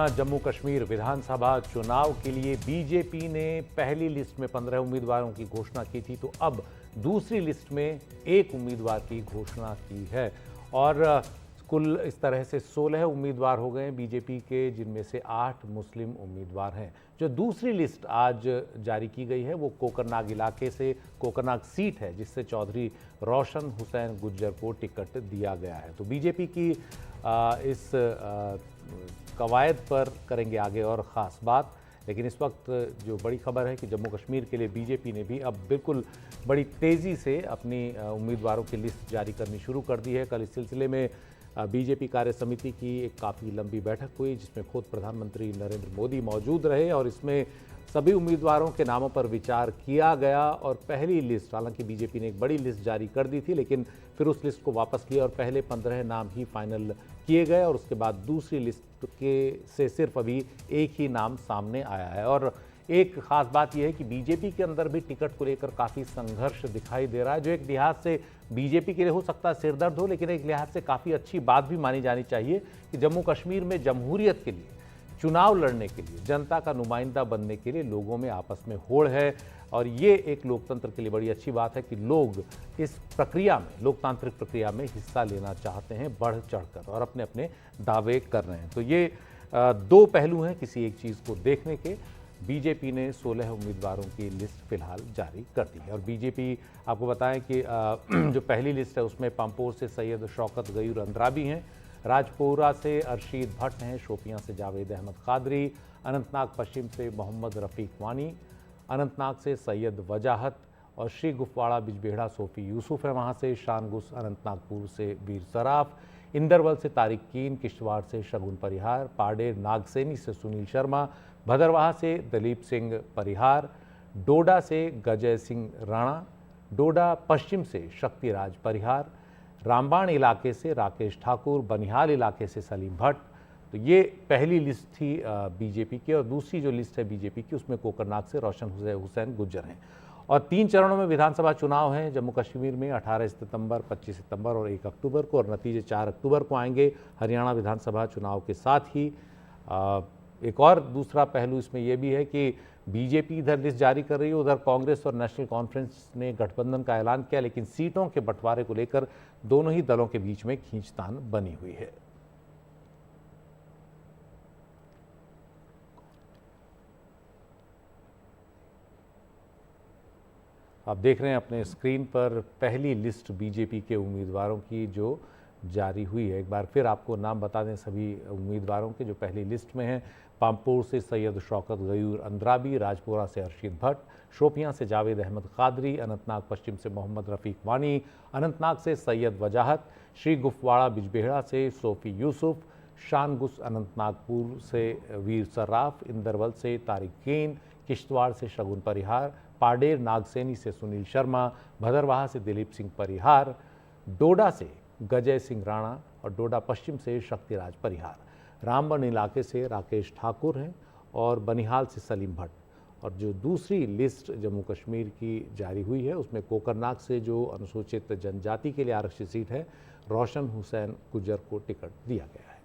जम्मू कश्मीर विधानसभा चुनाव के लिए बीजेपी ने पहली लिस्ट में 15 उम्मीदवारों की घोषणा की थी, तो अब दूसरी लिस्ट में एक उम्मीदवार की घोषणा की है और कुल इस तरह से 16 उम्मीदवार हो गए बीजेपी के, जिनमें से 8 मुस्लिम उम्मीदवार हैं। जो दूसरी लिस्ट आज जारी की गई है वो कोकरनाग इलाके से, कोकरनाग सीट है जिससे चौधरी रोशन हुसैन गुज्जर को टिकट दिया गया है। तो बीजेपी की इस कवायद पर करेंगे आगे और ख़ास बात। लेकिन इस वक्त जो बड़ी खबर है कि जम्मू कश्मीर के लिए बीजेपी ने भी अब बिल्कुल बड़ी तेज़ी से अपनी उम्मीदवारों की लिस्ट जारी करनी शुरू कर दी है। कल इस सिलसिले में बीजेपी कार्य समिति की एक काफ़ी लंबी बैठक हुई जिसमें खुद प्रधानमंत्री नरेंद्र मोदी मौजूद रहे और इसमें सभी उम्मीदवारों के नामों पर विचार किया गया। और पहली लिस्ट, हालांकि बीजेपी ने एक बड़ी लिस्ट जारी कर दी थी, लेकिन फिर उस लिस्ट को वापस लिया और पहले 15 नाम ही फाइनल किए गए और उसके बाद दूसरी लिस्ट के से सिर्फ अभी एक ही नाम सामने आया है। और एक खास बात यह है कि बीजेपी के अंदर भी टिकट को लेकर काफ़ी संघर्ष दिखाई दे रहा है, जो एक लिहाज से बीजेपी के लिए हो सकता है सिरदर्द हो, लेकिन एक लिहाज से काफ़ी अच्छी बात भी मानी जानी चाहिए कि जम्मू कश्मीर में जमहूरियत के लिए, चुनाव लड़ने के लिए, जनता का नुमाइंदा बनने के लिए लोगों में आपस में होड़ है। और ये एक लोकतंत्र के लिए बड़ी अच्छी बात है कि लोग इस प्रक्रिया में, लोकतांत्रिक प्रक्रिया में हिस्सा लेना चाहते हैं बढ़ चढ़कर और अपने अपने दावे कर रहे हैं। तो ये दो पहलू हैं किसी एक चीज़ को देखने के। बीजेपी ने 16 उम्मीदवारों की लिस्ट फिलहाल जारी कर दी है और बीजेपी, आपको बताएं कि जो पहली लिस्ट है उसमें पांपोर से सैयद शौकत गयूर अंद्राबी हैं, राजपुरा से अरशीद भट्ट हैं, शोपियां से जावेद अहमद कादरी, अनंतनाग पश्चिम से मोहम्मद रफ़ीक वानी, अनंतनाग से सैयद वजाहत और श्री गुफवाड़ा बिजबेड़ा सोफ़ी यूसुफ है वहाँ से, शानगुस अनंतनागपुर से वीर सराफ, इंदरवल से तारिक कीन, किश्तवाड़ से शगुन परिहार, पाडेर नागसेनी से सुनील शर्मा, भदरवाह से दलीप सिंह परिहार, डोडा से गजय सिंह राणा, डोडा पश्चिम से शक्तिराज परिहार, रामबाण इलाके से राकेश ठाकुर, बनिहाल इलाके से सलीम भट्ट। तो ये पहली लिस्ट थी बीजेपी की और दूसरी जो लिस्ट है बीजेपी की उसमें कोकरनाग से रोशन हुसैन गुज्जर हैं। और 3 चरणों में विधानसभा चुनाव हैं जम्मू कश्मीर में, 18 सितंबर, 25 सितंबर और 1 अक्टूबर को, और नतीजे 4 अक्टूबर को आएंगे। हरियाणा विधानसभा चुनाव के साथ ही एक और दूसरा पहलू इसमें यह भी है कि बीजेपी इधर लिस्ट जारी कर रही है, उधर कांग्रेस और नेशनल कॉन्फ्रेंस ने गठबंधन का ऐलान किया, लेकिन सीटों के बंटवारे को लेकर दोनों ही दलों के बीच में खींचतान बनी हुई है। आप देख रहे हैं अपने स्क्रीन पर पहली लिस्ट बीजेपी के उम्मीदवारों की जो जारी हुई है। एक बार फिर आपको नाम बता दें सभी उम्मीदवारों के जो पहली लिस्ट में हैं। पांपोर से सैयद शौकत गयूर अंद्राबी, राजपुरा से अरशीद भट्ट, शोपियां से जावेद अहमद कादरी, अनंतनाग पश्चिम से मोहम्मद रफ़ीक वानी, अनंतनाग से सैयद वजाहत, श्री गुफवाड़ा बिजबेड़ा से सोफ़ी यूसुफ, शानगुस अनंतनागपुर से वीर सर्राफ, इंदरवल से तारिक कीन, किश्तवाड़ से शगुन परिहार, पाडेर नागसेनी से सुनील शर्मा, भदरवाह से दिलीप सिंह परिहार, डोडा से गजय सिंह राणा और डोडा पश्चिम से शक्तिराज परिहार, रामबन इलाके से राकेश ठाकुर हैं और बनिहाल से सलीम भट्ट। और जो दूसरी लिस्ट जम्मू कश्मीर की जारी हुई है उसमें कोकरनाग से जो अनुसूचित जनजाति के लिए आरक्षित सीट है, रोशन हुसैन गुज्जर को टिकट दिया गया है।